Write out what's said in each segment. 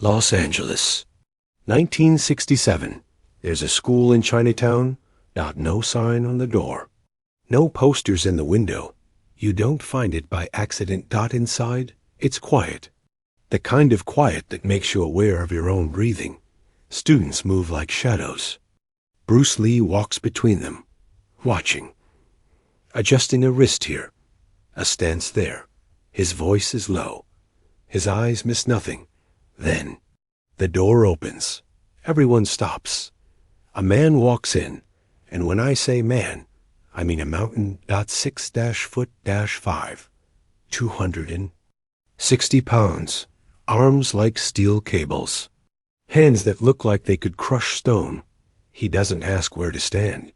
Los Angeles, 1967. There's a school in Chinatown. No sign on the door. No posters in the window. You don't find it by accident. Inside, it's quiet. The kind of quiet that makes you aware of your own breathing. Students move like shadows. Bruce Lee walks between them, watching. Adjusting a wrist here, a stance there. His voice is low. His eyes miss nothing. Then, the door opens. Everyone stops. A man walks in, and when I say man, I mean a mountain. 6-foot-5, 260 pounds, arms like steel cables, hands that look like they could crush stone. He doesn't ask where to stand.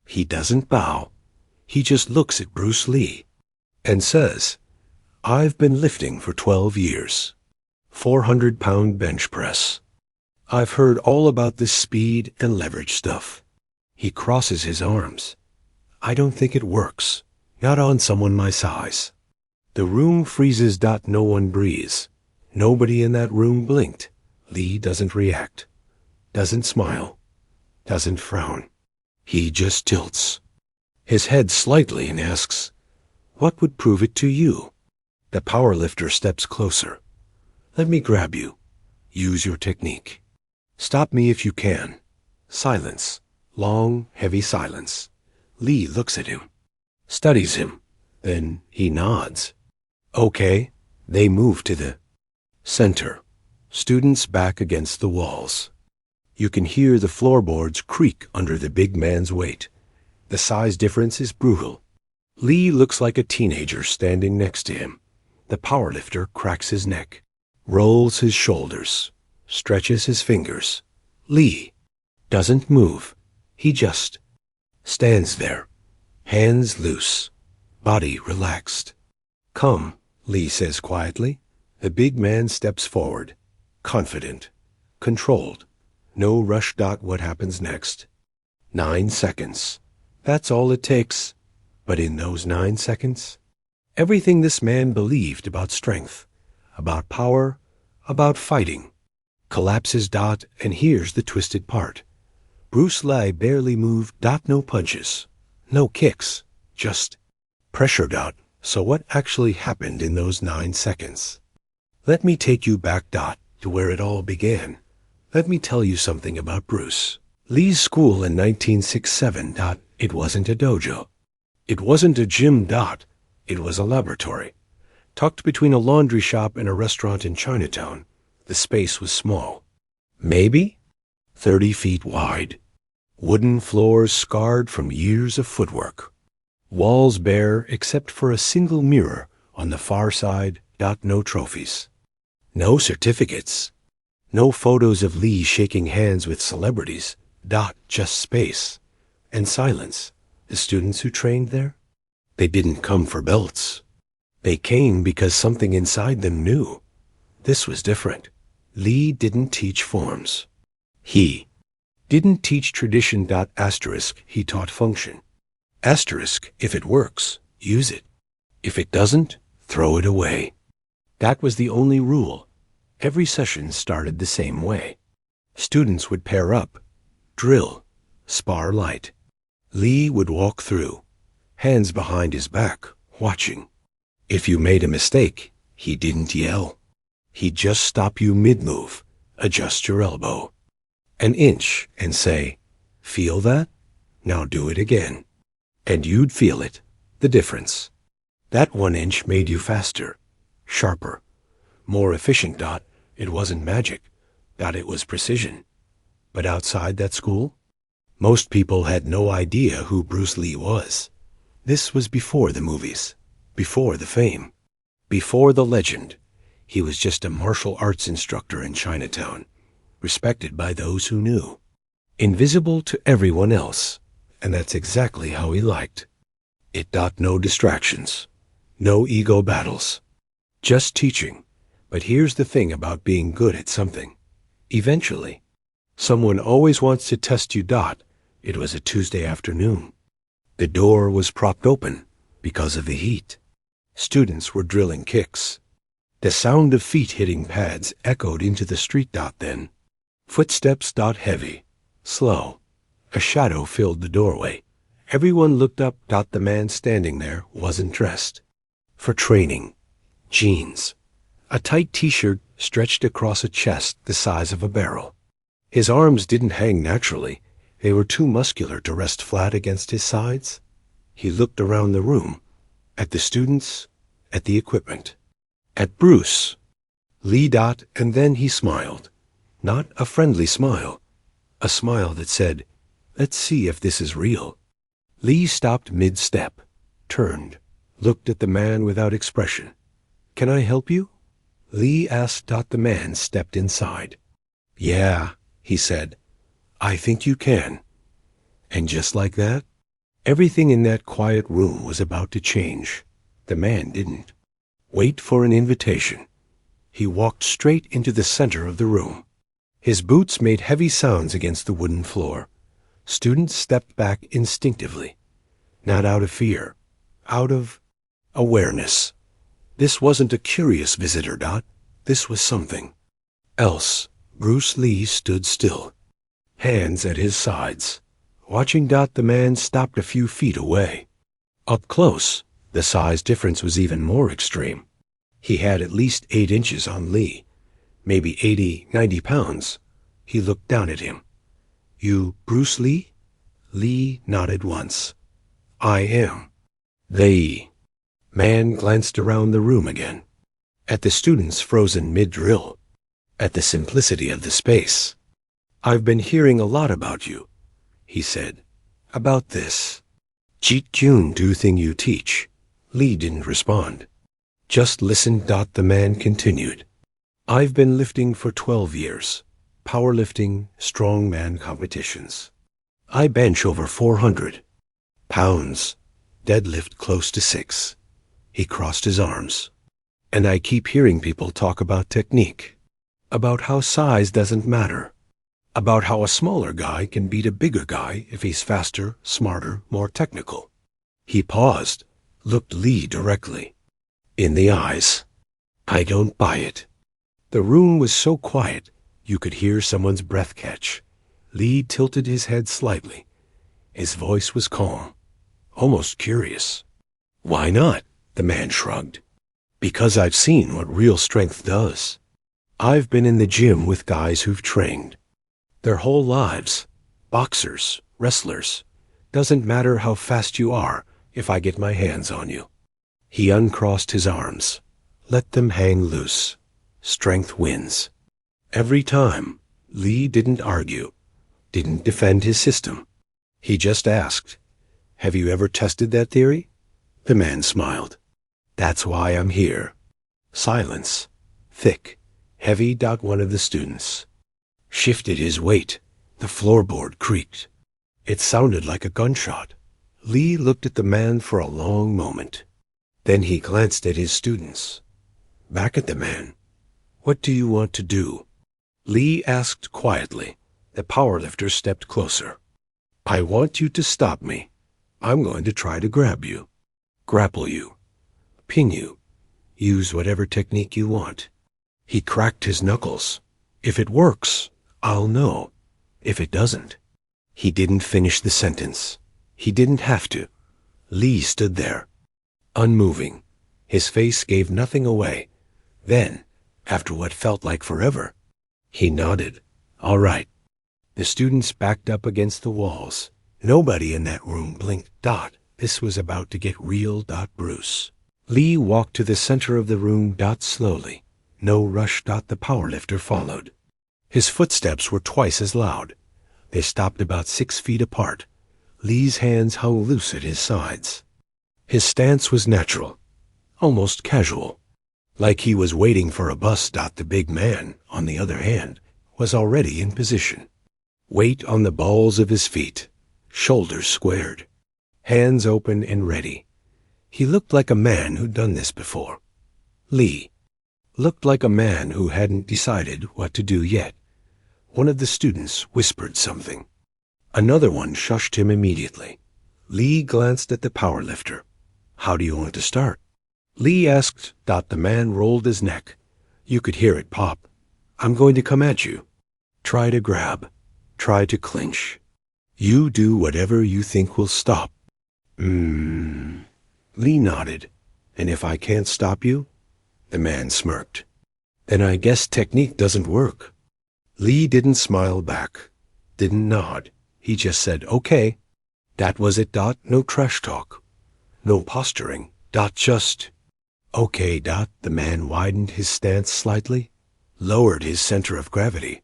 He doesn't bow. He just looks at Bruce Lee and says, "I've been lifting for 12 years. 400-pound bench press. I've heard all about this speed and leverage stuff." He crosses his arms. "I don't think it works. Not on someone my size." The room freezes. No one breathes. Nobody in that room blinked. Lee doesn't react. Doesn't smile. Doesn't frown. He just tilts his head slightly and asks, "What would prove it to you?" The powerlifter steps closer. "Let me grab you. Use your technique. Stop me if you can." Silence. Long, heavy silence. Lee looks at him. Studies him. Then he nods. Okay. They move to the center. Students back against the walls. You can hear the floorboards creak under the big man's weight. The size difference is brutal. Lee looks like a teenager standing next to him. The powerlifter cracks his neck, rolls his shoulders, stretches his fingers. Lee doesn't move. He just stands there, hands loose, body relaxed. "Come," Lee says quietly. The big man steps forward, confident, controlled. No rush. What happens next? 9 seconds. That's all it takes. But in those 9 seconds, everything this man believed about strength, about power, about fighting, collapses. And here's the twisted part. Bruce Lee barely moved. No punches, no kicks, just pressure. So what actually happened in those 9 seconds? Let me take you back. To where it all began. Let me tell you something about Bruce Lee's school in 1967. It wasn't a dojo. It wasn't a gym. It was a laboratory. Tucked between a laundry shop and a restaurant in Chinatown. The space was small. Maybe 30 feet wide. Wooden floors scarred from years of footwork. Walls bare except for a single mirror on the far side. No trophies. No certificates. No photos of Lee shaking hands with celebrities. Just space. And silence. The students who trained there? They didn't come for belts. They came because something inside them knew. This was different. Lee didn't teach forms. He didn't teach tradition. Asterisk, he taught function. Asterisk, if it works, use it. If it doesn't, throw it away. That was the only rule. Every session started the same way. Students would pair up, drill, spar light. Lee would walk through, hands behind his back, watching. If you made a mistake, he didn't yell. He'd just stop you mid-move, adjust your elbow. An inch and say, "Feel that? Now do it again." And you'd feel it, the difference. That 1 inch made you faster, sharper, more efficient. It wasn't magic. It was precision. But outside that school, most people had no idea who Bruce Lee was. This was before the movies, before the fame, before the legend. He was just a martial arts instructor in Chinatown, respected by those who knew, invisible to everyone else, and that's exactly how he liked it. No distractions, no ego battles, just teaching. But here's the thing about being good at something. Eventually, someone always wants to test you. It was a Tuesday afternoon. The door was propped open because of the heat. Students were drilling kicks. The sound of feet hitting pads echoed into the street. Then footsteps. Heavy, slow. A shadow filled the doorway. Everyone looked up. The man standing there wasn't dressed for training. Jeans, a tight t-shirt stretched across a chest the size of a barrel. His arms didn't hang naturally. They were too muscular to rest flat against his sides. He looked around the room, at the students, at the equipment, at Bruce, Lee. And then he smiled. Not a friendly smile. A smile that said, "Let's see if this is real." Lee stopped mid-step, turned, looked at the man without expression. "Can I help you?" Lee asked. The man stepped inside. "Yeah," he said. "I think you can." And just like that, everything in that quiet room was about to change. The man didn't wait for an invitation. He walked straight into the center of the room. His boots made heavy sounds against the wooden floor. Students stepped back instinctively, not out of fear, out of awareness. This wasn't a curious visitor. This was something else. Bruce Lee stood still, hands at his sides, watching. The man stopped a few feet away. Up close, the size difference was even more extreme. He had at least 8 inches on Lee, maybe 80, 90 pounds. He looked down at him. "You Bruce Lee?" Lee nodded once. "I am." "They." Man glanced around the room again, at the students frozen mid-drill, at the simplicity of the space. "I've been hearing a lot about you," he said. "About this Jeet Kune Do thing you teach." Lee didn't respond. Just listened. The man continued. "I've been lifting for 12 years. Powerlifting, strongman competitions. I bench over 400 pounds, deadlift close to 6. He crossed his arms. "And I keep hearing people talk about technique, about how size doesn't matter, about how a smaller guy can beat a bigger guy if he's faster, smarter, more technical." He paused, looked Lee directly in the eyes. "I don't buy it." The room was so quiet, you could hear someone's breath catch. Lee tilted his head slightly. His voice was calm, almost curious. "Why not?" The man shrugged. "Because I've seen what real strength does. I've been in the gym with guys who've trained their whole lives. Boxers, wrestlers. Doesn't matter how fast you are if I get my hands on you." He uncrossed his arms. Let them hang loose. Strength wins. Every time. Lee didn't argue, didn't defend his system. He just asked, "Have you ever tested that theory?" The man smiled. "That's why I'm here." Silence. Thick, heavy. One of the students shifted his weight. The floorboard creaked. It sounded like a gunshot. Lee looked at the man for a long moment. Then he glanced at his students. Back at the man. "What do you want to do?" Lee asked quietly. The powerlifter stepped closer. "I want you to stop me. I'm going to try to grab you, grapple you, pin you. Use whatever technique you want." He cracked his knuckles. "If it works, I'll know. If it doesn't." He didn't finish the sentence. He didn't have to. Lee stood there, unmoving. His face gave nothing away. Then, after what felt like forever, he nodded. "All right." The students backed up against the walls. Nobody in that room blinked. This was about to get real. Bruce Lee walked to the center of the room. Slowly. No rush. The powerlifter followed. His footsteps were twice as loud. They stopped about 6 feet apart. Lee's hands hung loose at his sides. His stance was natural, almost casual, like he was waiting for a bus. The big man, on the other hand, was already in position. Weight on the balls of his feet, shoulders squared, hands open and ready. He looked like a man who'd done this before. Lee looked like a man who hadn't decided what to do yet. One of the students whispered something. Another one shushed him immediately. Lee glanced at the powerlifter. "How do you want to start?" Lee asked. The man rolled his neck. You could hear it pop. I'm going to come at you. Try to grab. Try to clinch. You do whatever you think will stop. Lee nodded. And if I can't stop you? The man smirked. Then I guess technique doesn't work. Lee didn't smile back. Didn't nod. He just said, okay. That was it. No trash talk. No posturing. Just, okay. The man widened his stance slightly, lowered his center of gravity.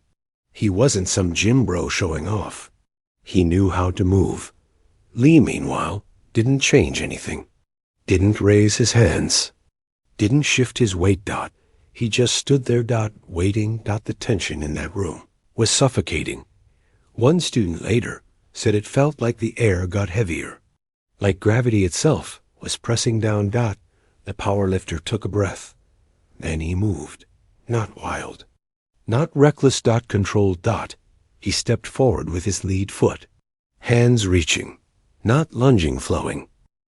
He wasn't some gym bro showing off. He knew how to move. Lee, meanwhile, didn't change anything. Didn't raise his hands. Didn't shift his weight. He just stood there. Waiting. The tension in that room was suffocating. One student later said it felt like the air got heavier, like gravity itself was pressing down. The powerlifter took a breath. Then he moved. Not wild. Not reckless. Controlled. He stepped forward with his lead foot. Hands reaching. Not lunging, flowing.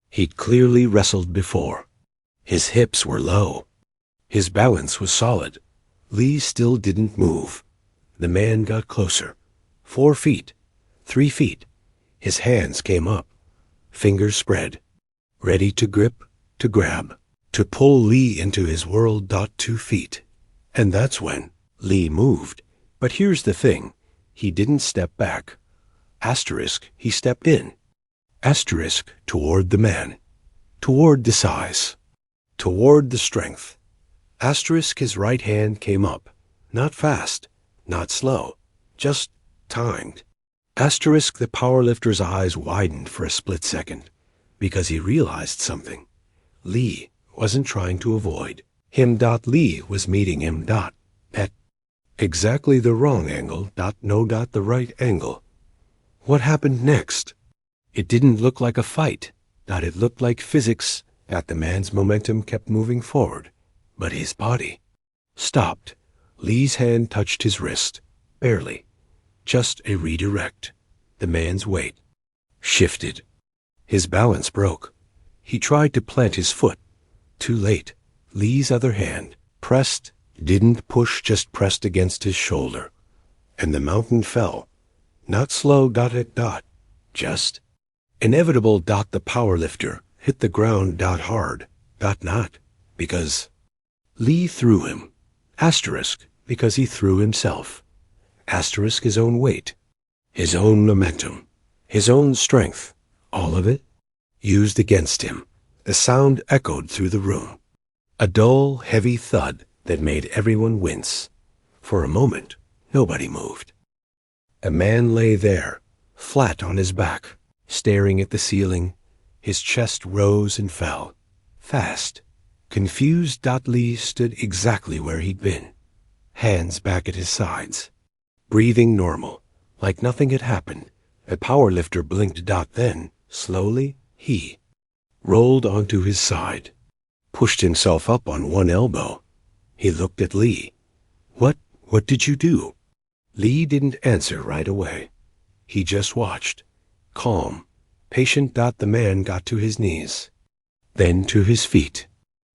He'd clearly wrestled before. His hips were low. His balance was solid. Lee still didn't move. The man got closer. 4 feet. 3 feet. His hands came up. Fingers spread. Ready to grip, to grab, to pull Lee into his world. 2 feet. And that's when Lee moved. But here's the thing. He didn't step back. Asterisk, he stepped in. Asterisk, toward the man. Toward the size. Toward the strength. Asterisk, his right hand came up. Not fast. Not slow. Just timed. Asterisk, the powerlifter's eyes widened for a split second, because he realized something. Lee wasn't trying to avoid him. Lee was meeting him. At exactly the wrong angle. No. The right angle. What happened next? It didn't look like a fight. It looked like physics. The man's momentum kept moving forward, but his body stopped. Lee's hand touched his wrist. Barely. Just a redirect. The man's weight shifted. His balance broke. He tried to plant his foot. Too late. Lee's other hand pressed, didn't push, just pressed against his shoulder. And the mountain fell. Not slow. Just inevitable. The powerlifter hit the ground. Hard. Not because Lee threw him. Asterisk, because he threw himself. Asterisk, his own weight, his own momentum, his own strength, all of it used against him. The sound echoed through the room. A dull, heavy thud that made everyone wince. For a moment, nobody moved. A man lay there, flat on his back, staring at the ceiling. His chest rose and fell. Fast. Confused. Lee stood exactly where he'd been. Hands back at his sides. Breathing normal, like nothing had happened. A powerlifter blinked. Then, slowly, he rolled onto his side. Pushed himself up on one elbow. He looked at Lee. What did you do? Lee didn't answer right away. He just watched. Calm. Patient. The man got to his knees. Then to his feet.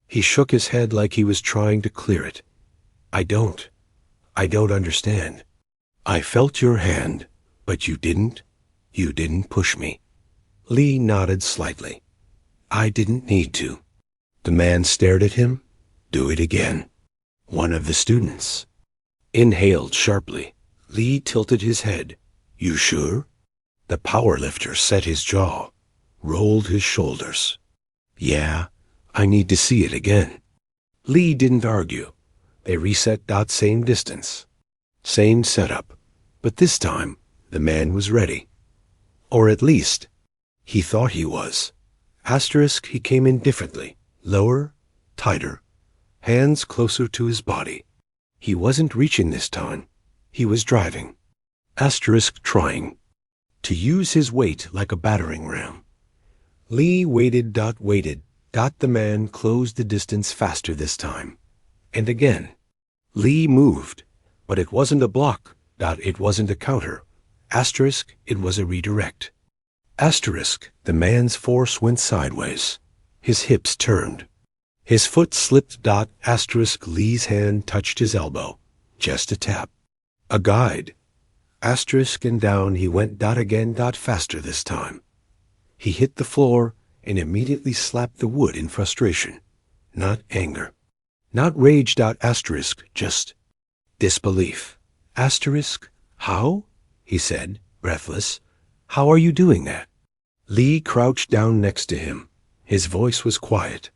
He shook his head like he was trying to clear it. I don't understand. I felt your hand, but you didn't push me. Lee nodded slightly. I didn't need to. The man stared at him. Do it again. One of the students inhaled sharply. Lee tilted his head. You sure? The powerlifter set his jaw, rolled his shoulders. Yeah, I need to see it again. Lee didn't argue. They reset. Same distance. Same setup. But this time, the man was ready. Or at least, he thought he was. Asterisk, he came in differently. Lower, tighter. Hands closer to his body. He wasn't reaching this time. He was driving. Asterisk trying to use his weight like a battering ram. Lee waited. The man closed the distance faster this time. And again. Lee moved, but it wasn't a block. It wasn't a counter. Asterisk, it was a redirect. Asterisk, the man's force went sideways. His hips turned. His foot slipped. Asterisk Lee's hand touched his elbow. Just a tap. A guide. Asterisk and down he went. Again. Faster this time. He hit the floor and immediately slapped the wood in frustration. Not anger. Not rage. Asterisk, just disbelief. Asterisk, how? He said, breathless. How are you doing that? Lee crouched down next to him. His voice was quiet,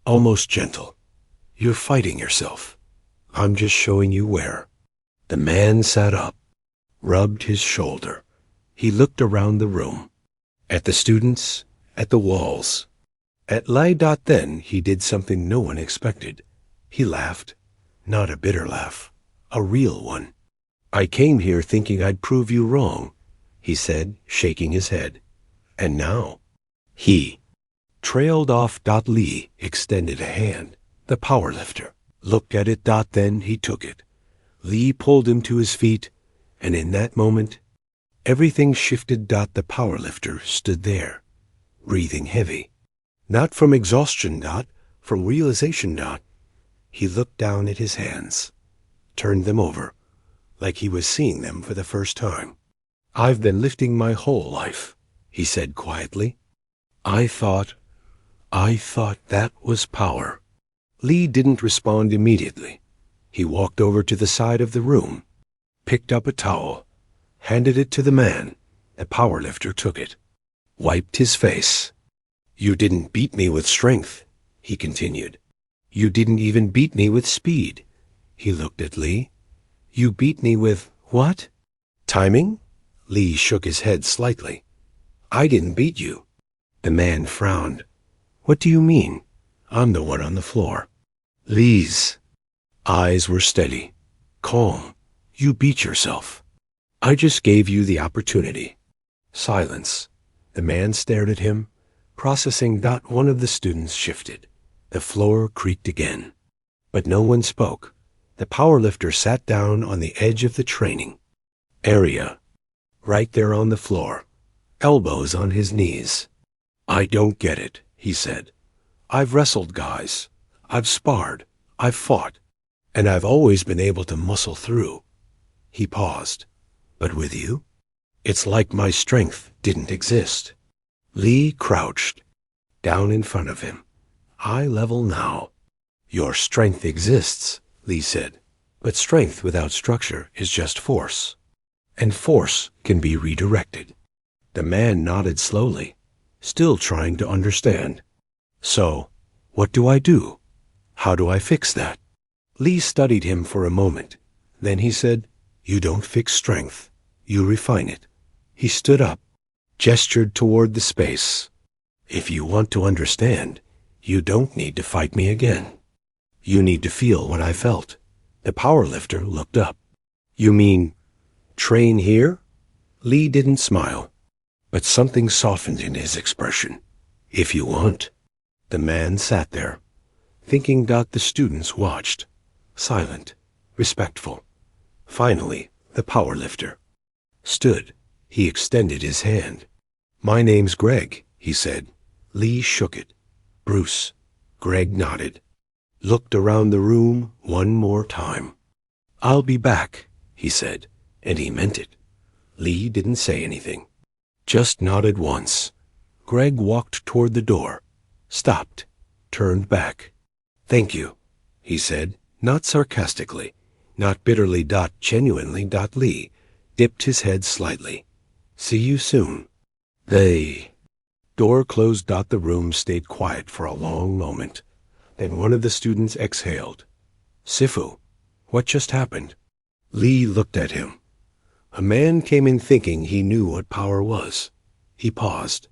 almost gentle. You're fighting yourself. I'm just showing you where. The man sat up, rubbed his shoulder. He looked around the room, at the students, at the walls, at Lai. Then he did something no one expected. He laughed, not a bitter laugh, a real one. I came here thinking I'd prove you wrong, he said, shaking his head. And now, he trailed off. Lee extended a hand. The powerlifter looked at it. Then he took it. Lee pulled him to his feet, and in that moment, everything shifted. The powerlifter stood there, breathing heavy. Not from exhaustion. From realization. He looked down at his hands, turned them over, like he was seeing them for the first time. I've been lifting my whole life, he said quietly. I thought that was power. Lee didn't respond immediately. He walked over to the side of the room, picked up a towel, handed it to the man. The powerlifter took it, wiped his face. You didn't beat me with strength, he continued. You didn't even beat me with speed. He looked at Lee. You beat me with what? Timing? Lee shook his head slightly. I didn't beat you. The man frowned. What do you mean? I'm the one on the floor. Lee's eyes were steady, calm. You beat yourself. I just gave you the opportunity. Silence. The man stared at him, processing. One of the students shifted. The floor creaked again. But no one spoke. The powerlifter sat down on the edge of the training area, right there on the floor, elbows on his knees. I don't get it, he said. I've wrestled guys. I've sparred. I've fought. And I've always been able to muscle through. He paused. But with you? It's like my strength didn't exist. Lee crouched down in front of him. Eye level now. Your strength exists, Lee said. But strength without structure is just force. And force can be redirected. The man nodded slowly, still trying to understand. So, what do I do? How do I fix that? Lee studied him for a moment. Then he said, You don't fix strength. You refine it. He stood up, gestured toward the space. If you want to understand, you don't need to fight me again. You need to feel what I felt. The powerlifter looked up. You mean, train here? Lee didn't smile, but something softened in his expression. If you want. The man sat there, thinking. The students watched, silent, respectful. Finally, the powerlifter stood. He extended his hand. My name's Greg, he said. Lee shook it. Bruce. Greg nodded. Looked around the room one more time. I'll be back, he said, and he meant it. Lee didn't say anything, just nodded once. Greg walked toward the door, stopped, turned back. Thank you, he said, not sarcastically, not bitterly. Genuinely. Lee dipped his head slightly. See you soon. They. Door closed. The room stayed quiet for a long moment. Then one of the students exhaled. Sifu, what just happened? Lee looked at him. A man came in thinking he knew what power was. He paused.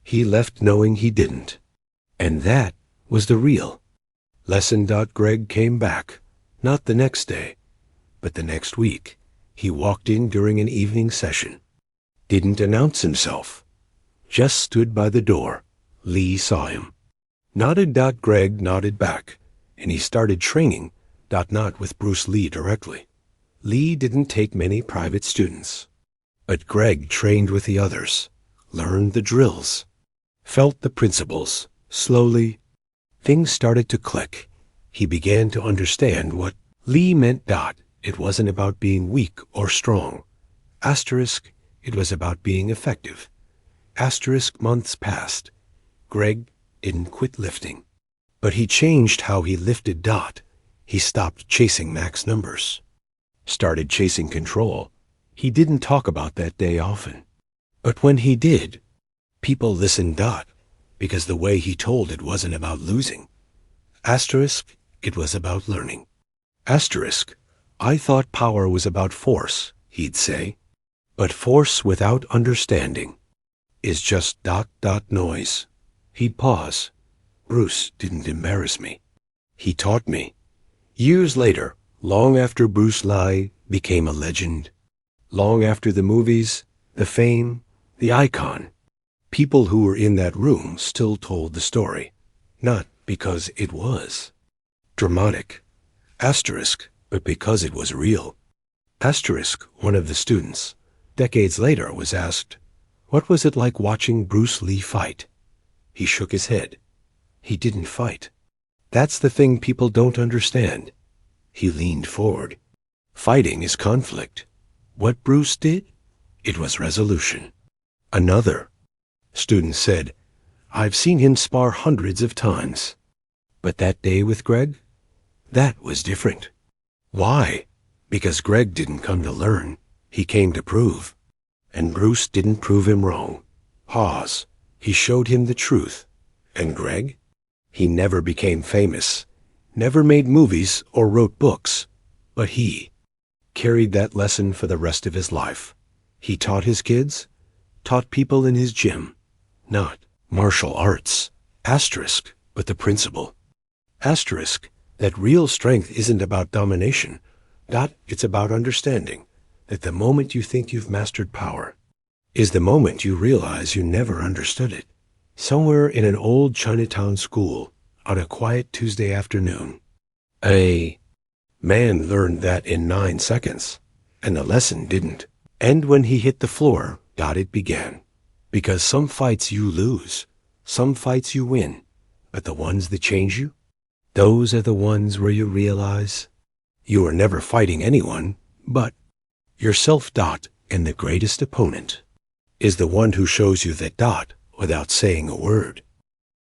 He left knowing he didn't. And that was the real lesson. Greg came back, not the next day, but the next week. He walked in during an evening session. Didn't announce himself. Just stood by the door. Lee saw him. Nodded. Greg nodded back, and he started training. Not with Bruce Lee directly. Lee didn't take many private students. But Greg trained with the others, learned the drills, felt the principles, slowly, Things started to click. He began to understand what Lee meant. It wasn't about being weak or strong. Asterisk, it was about being effective. Asterisk, months passed. Greg didn't quit lifting. But he changed how he lifted. He stopped chasing max numbers. Started chasing control. He didn't talk about that day often. But when he did, people listened. Because the way he told it wasn't about losing. Asterisk, it was about learning. Asterisk, I thought power was about force, he'd say. But force without understanding is just ... noise. He'd pause. Bruce didn't embarrass me. He taught me. Years later, long after Bruce Lee became a legend, long after the movies, the fame, the icon, people who were in that room still told the story, not because it was dramatic, asterisk, but because it was real. Asterisk, one of the students, decades later was asked, what was it like watching Bruce Lee fight? He shook his head. He didn't fight. That's the thing people don't understand. He leaned forward. Fighting is conflict. What Bruce did? It was resolution. Another student said, I've seen him spar hundreds of times. But that day with Greg? That was different. Why? Because Greg didn't come to learn. He came to prove. And Bruce didn't prove him wrong. Pause. He showed him the truth. And Greg? He never became famous, never made movies or wrote books, but he carried that lesson for the rest of his life. He taught his kids, taught people in his gym, not martial arts, asterisk, but the principle. Asterisk, that real strength isn't about domination. It's about understanding that the moment you think you've mastered power is the moment you realize you never understood it. Somewhere in an old Chinatown school, on a quiet Tuesday afternoon, a man learned that in 9 seconds, and the lesson didn't. And when he hit the floor, it began. Because some fights you lose, some fights you win, but the ones that change you, those are the ones where you realize you are never fighting anyone, but yourself. And the greatest opponent is the one who shows you that without saying a word.